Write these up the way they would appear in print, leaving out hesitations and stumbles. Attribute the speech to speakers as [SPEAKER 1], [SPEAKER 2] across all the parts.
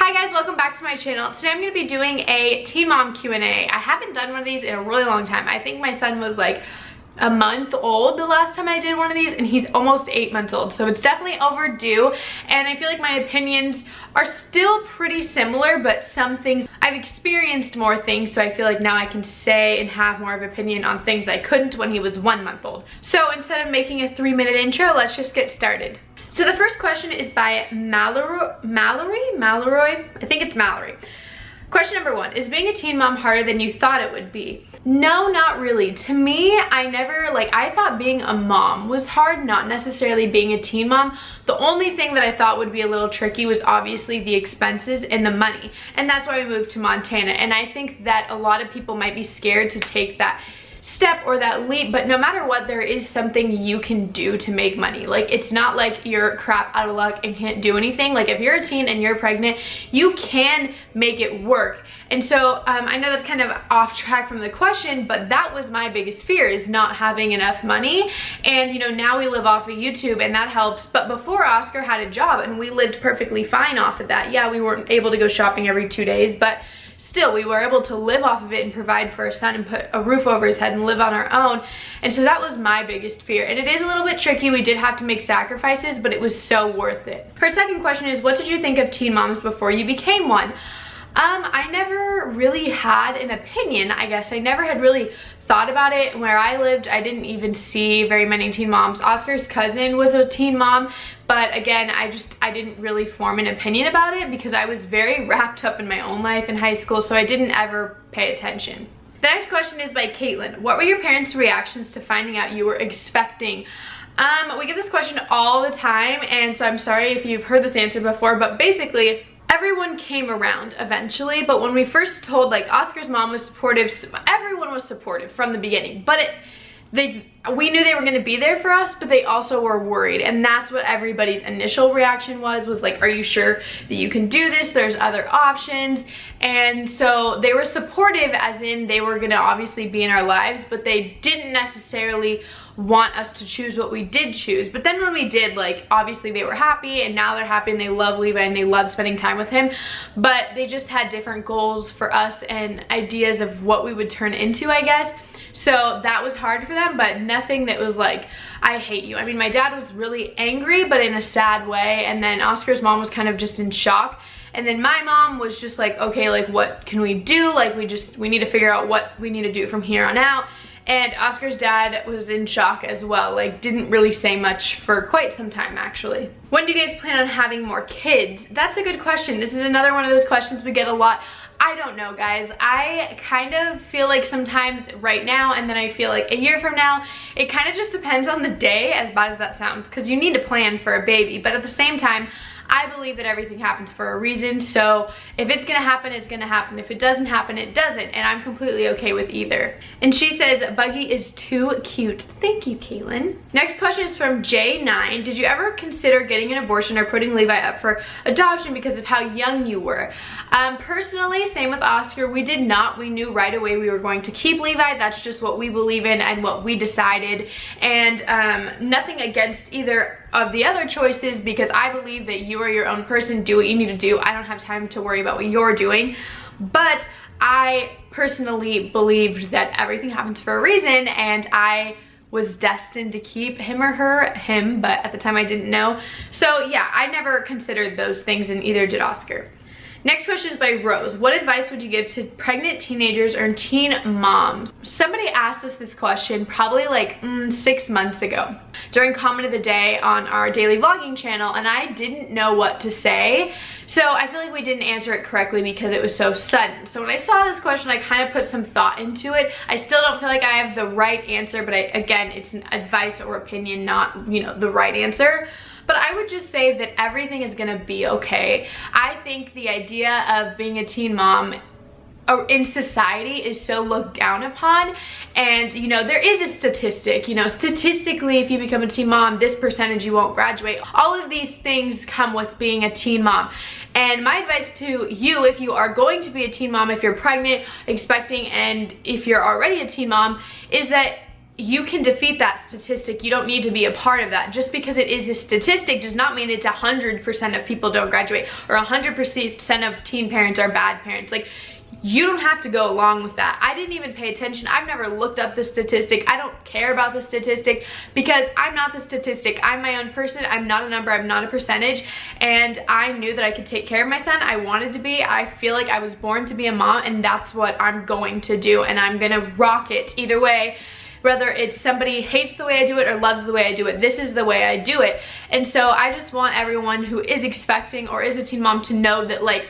[SPEAKER 1] Hi guys, welcome back to my channel. Today I'm going to be doing a teen mom Q&A. I haven't done one of these in a really long time. I think my son was like a month old the last time I did one of these, and he's almost 8 months old, so it's definitely overdue. And I feel like my opinions are still pretty similar, but some things I've experienced more things, so I feel like now I can say and have more of an opinion on things I couldn't when he was 1 month old. So instead of making a 3-minute intro, let's just get started. So the first question is by Mallory? I think it's Mallory. Question number 1, is being a teen mom harder than you thought it would be? No, not really. To me, I thought being a mom was hard, not necessarily being a teen mom. The only thing that I thought would be a little tricky was obviously the expenses and the money. And that's why we moved to Montana. And I think that a lot of people might be scared to take that step or that leap, but no matter what, there is something you can do to make money. Like, it's not like you're crap out of luck and can't do anything. Like, if you're a teen and you're pregnant, you can make it work. And so I know that's kind of off track from the question, but that was my biggest fear, is not having enough money. And you know, now we live off of YouTube and that helps, but before, Oscar had a job and we lived perfectly fine off of that. Yeah, we weren't able to go shopping every 2 days, but still, we were able to live off of it and provide for our son and put a roof over his head and live on our own. And so that was my biggest fear. And it is a little bit tricky. We did have to make sacrifices, but it was so worth it. Her second question is, what did you think of teen moms before you became one? I never really had an opinion, I guess. I never had really thought about it. Where I lived, I didn't even see very many teen moms. Oscar's cousin was a teen mom, but again, I didn't really form an opinion about it because I was very wrapped up in my own life in high school, so I didn't ever pay attention. The next question is by Caitlin. What were your parents' reactions to finding out you were expecting? We get this question all the time, and so I'm sorry if you've heard this answer before, but basically, everyone came around eventually. But when we first told, like, Oscar's mom was supportive, everyone was supportive from the beginning, but we knew they were going to be there for us, but they also were worried. And that's what everybody's initial reaction was like, are you sure that you can do this? There's other options. And so they were supportive, as in they were going to obviously be in our lives, but they didn't necessarily want us to choose what we did choose. But then when we did, like, obviously they were happy, and now they're happy and they love Levi and they love spending time with him, but they just had different goals for us and ideas of what we would turn into, I guess. So that was hard for them, but nothing that was like, I hate you. I mean, my dad was really angry, but in a sad way, and then Oscar's mom was kind of just in shock. And then my mom was just like, okay, like, what can we do? Like, we need to figure out what we need to do from here on out. And Oscar's dad was in shock as well, like, didn't really say much for quite some time, actually. When do you guys plan on having more kids? That's a good question. This is another one of those questions we get a lot. I don't know, guys. I kind of feel like sometimes right now, and then I feel like a year from now, it kind of just depends on the day, as bad as that sounds, because you need to plan for a baby. But at the same time, I believe that everything happens for a reason, so if it's gonna happen, it's gonna happen. If it doesn't happen, it doesn't, and I'm completely okay with either. And she says, Buggy is too cute. Thank you, Caitlin. Next question is from J9. Did you ever consider getting an abortion or putting Levi up for adoption because of how young you were? Personally, same with Oscar, we did not. We knew right away we were going to keep Levi. That's just what we believe in and what we decided, and nothing against either of the other choices, because I believe that you are your own person. Do what you need to do. I don't have time to worry about what you're doing, but I personally believed that everything happens for a reason, and I was destined to keep him or her, him, but at the time I didn't know. So yeah, I never considered those things, and either did Oscar. Next question is by Rose. What advice would you give to pregnant teenagers or teen moms? Somebody asked us this question probably like 6 months ago during comment of the day on our daily vlogging channel, and I didn't know what to say. So I feel like we didn't answer it correctly because it was so sudden. So when I saw this question, I kind of put some thought into it. I still don't feel like I have the right answer, but again, it's an advice or opinion, not, you know, the right answer. But I would just say that everything is gonna be okay. I think the idea of being a teen mom in society is so looked down upon, and you know, there is a statistic, you know, statistically, if you become a teen mom, this percentage you won't graduate. All of these things come with being a teen mom. And my advice to you, if you are going to be a teen mom, if you're pregnant, expecting, and if you're already a teen mom, is that you can defeat that statistic. You don't need to be a part of that. Just because it is a statistic does not mean it's 100% of people don't graduate, or 100% of teen parents are bad parents. Like, you don't have to go along with that. I didn't even pay attention. I've never looked up the statistic. I don't care about the statistic because I'm not the statistic. I'm my own person. I'm not a number. I'm not a percentage. And I knew that I could take care of my son. I wanted to be. I feel like I was born to be a mom, and that's what I'm going to do. And I'm gonna rock it either way. Whether it's somebody hates the way I do it or loves the way I do it, this is the way I do it. And so I just want everyone who is expecting or is a teen mom to know that, like,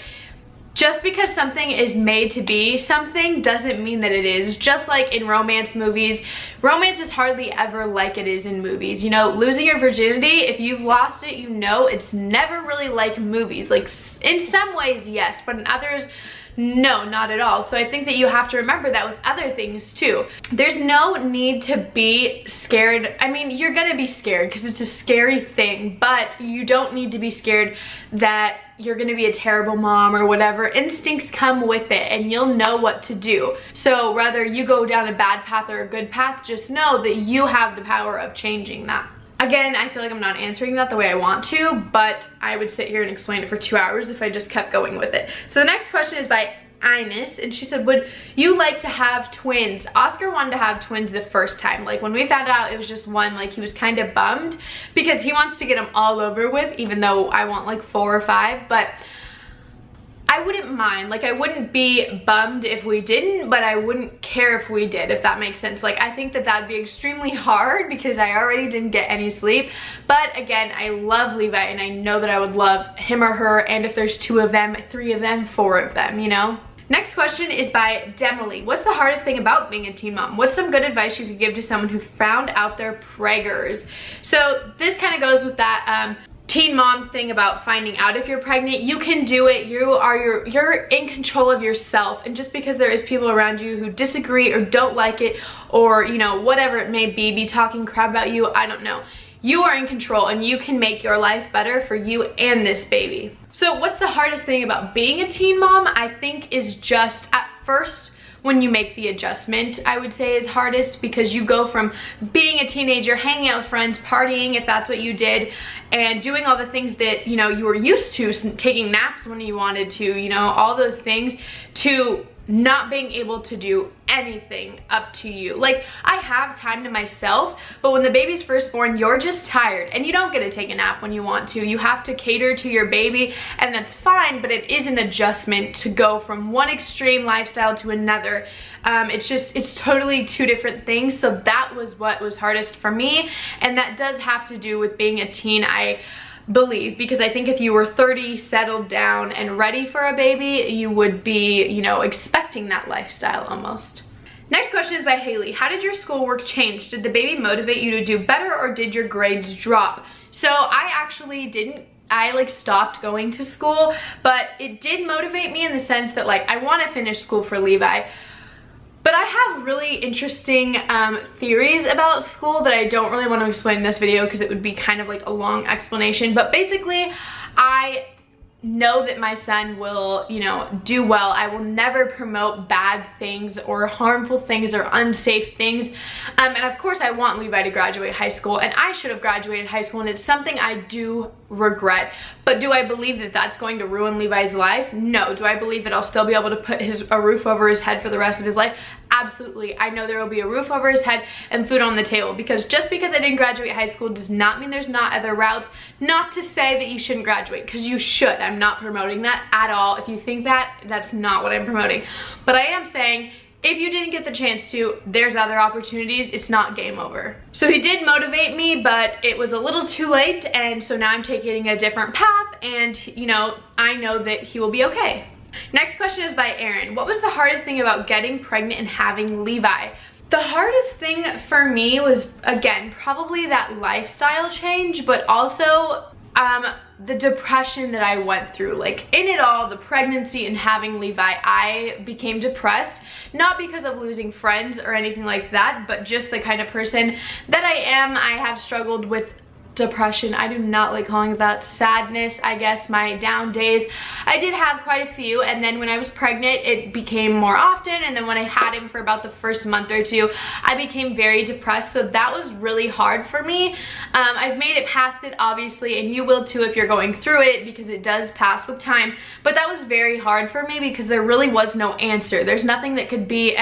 [SPEAKER 1] just because something is made to be something doesn't mean that it is. Just like in romance movies, romance is hardly ever like it is in movies. You know, losing your virginity, if you've lost it, you know it's never really like movies. Like, in some ways, yes, but in others, no, not at all. So I think that you have to remember that with other things too. There's no need to be scared. I mean, you're gonna be scared because it's a scary thing, but you don't need to be scared that you're gonna be a terrible mom or whatever. Instincts come with it, and you'll know what to do. So whether you go down a bad path or a good path, just know that you have the power of changing that. Again, I feel like I'm not answering that the way I want to, but I would sit here and explain it for 2 hours if I just kept going with it. So the next question is by Ines, and she said, would you like to have twins? Oscar wanted to have twins the first time. Like, when we found out it was just one, like, he was kind of bummed because he wants to get them all over with, even though I want like 4 or 5, but I wouldn't mind. Like, I wouldn't be bummed if we didn't, but I wouldn't care if we did, if that makes sense. Like, I think that that'd be extremely hard because I already didn't get any sleep. But again, I love Levi, and I know that I would love him or her, and if there's 2 of them, 3 of them, 4 of them, you know? Next question is by Demily. What's the hardest thing about being a teen mom? What's some good advice you could give to someone who found out their preggers? So this kind of goes with that teen mom thing about finding out if you're pregnant. You can do it. You're in control of yourself, and just because there is people around you who disagree or don't like it, or, you know, whatever it may be talking crap about you, I don't know, you are in control, and you can make your life better for you and this baby. So what's the hardest thing about being a teen mom? I think is just at first, when you make the adjustment, I would say is hardest, because you go from being a teenager, hanging out with friends, partying if that's what you did, and doing all the things that, you know, you were used to, taking naps when you wanted to, you know, all those things, to not being able to do anything up to you. Like, I have time to myself, but when the baby's first born, you're just tired, and you don't get to take a nap when you want to. You have to cater to your baby, and that's fine, but it is an adjustment to go from one extreme lifestyle to another. It's totally 2 different things. So that was what was hardest for me, and that does have to do with being a teen, I believe, because I think if you were 30, settled down and ready for a baby, you would be, you know, expecting that lifestyle almost. Next question is by Haley. How did your schoolwork change? Did the baby motivate you to do better, or did your grades drop? So I actually didn't. I like stopped going to school, but it did motivate me in the sense that, like, I want to finish school for Levi. But I have really interesting theories about school that I don't really want to explain in this video because it would be kind of like a long explanation. But basically, I know that my son will, you know, do well. I will never promote bad things or harmful things or unsafe things. And of course, I want Levi to graduate high school, and I should have graduated high school, and it's something I do regret. But do I believe that that's going to ruin Levi's life? No. Do I believe that I'll still be able to put a roof over his head for the rest of his life? Absolutely. I know there will be a roof over his head and food on the table, because just because I didn't graduate high school does not mean there's not other routes. Not to say that you shouldn't graduate, because you should. I'm not promoting that at all. If you think that, that's not what I'm promoting. But I am saying, if you didn't get the chance to, there's other opportunities. It's not game over. So he did motivate me, but it was a little too late, and so now I'm taking a different path, and, you know, I know that he will be okay. Next question is by Erin. What was the hardest thing about getting pregnant and having Levi? The hardest thing for me was, again, probably that lifestyle change, but also the depression that I went through. Like, in it all, the pregnancy and having Levi, I became depressed, not because of losing friends or anything like that, but just the kind of person that I am. I have struggled with depression. I do not like calling it that. Sadness, I guess, my down days. I did have quite a few, and then when I was pregnant it became more often, and then when I had him for about the first month or two I became very depressed, so that was really hard for me. I've made it past it obviously, and you will too if you're going through it, because it does pass with time, but that was very hard for me because there really was no answer. There's nothing that could be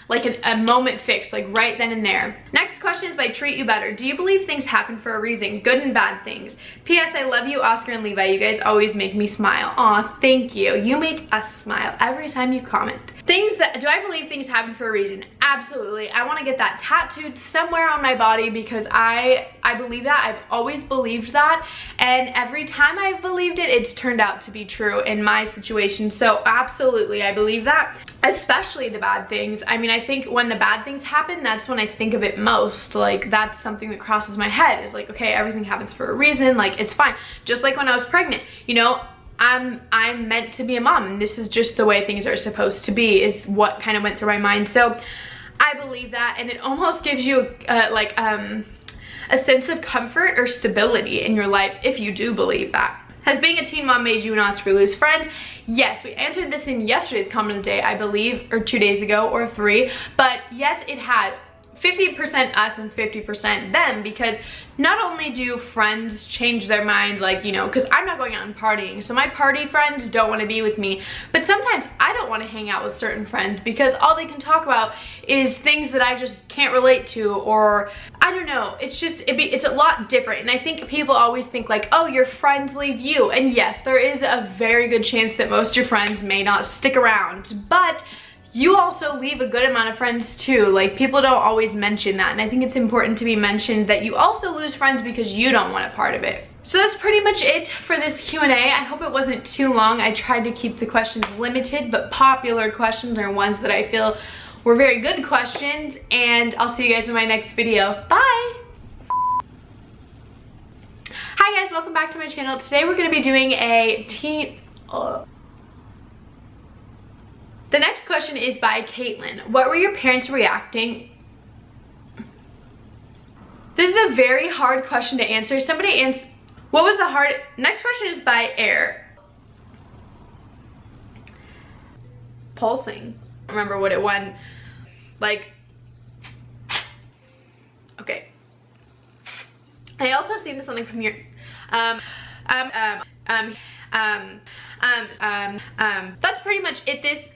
[SPEAKER 1] like a moment fix, like right then and there. Next question is by Treat You Better. Do you believe things happen for a reason, good and bad things? P.S. I love you, Oscar and Levi. You guys always make me smile. Aw, thank you. You make us smile every time you comment. Things that, do I believe things happen for a reason? Absolutely. I want to get that tattooed somewhere on my body because I believe that. I've always believed that, and every time I've believed it, it's turned out to be true in my situation. So absolutely, I believe that, especially the bad things. I mean, I think when the bad things happen, that's when I think of it most. Like, that's something that crosses my head, is like, okay, everything happens for a reason, like it's fine. Just like when I was pregnant, you know, I'm meant to be a mom, and this is just the way things are supposed to be, is what kind of went through my mind. So I believe that, and it almost gives you a sense of comfort or stability in your life if you do believe that. Has being a teen mom made you and Oscar lose friends? Yes, we answered this in yesterday's comment of the day, I believe, or 2 days ago, or 3, but yes, it has. 50% us and 50% them, because not only do friends change their mind, like, you know, because I'm not going out and partying, so my party friends don't want to be with me, but sometimes I don't want to hang out with certain friends because all they can talk about is things that I just can't relate to, or I don't know, it's just, it's a lot different. And I think people always think like, oh, your friends leave you, and yes, there is a very good chance that most of your friends may not stick around, but you also leave a good amount of friends too. Like, people don't always mention that, and I think it's important to be mentioned that you also lose friends because you don't want a part of it. So that's pretty much it for this Q&A. I hope it wasn't too long. I tried to keep the questions limited, but popular questions are ones that I feel were very good questions, and I'll see you guys in my next video. Bye! Hi guys, welcome back to my channel. Today we're going to be doing a The next question is by Caitlin. What were your parents reacting? This is a very hard question to answer. Somebody answer. What was the hard? Next question is by Air. Pulsing. I don't remember what it won. Like. Okay. I also have seen this on the community. That's pretty much it.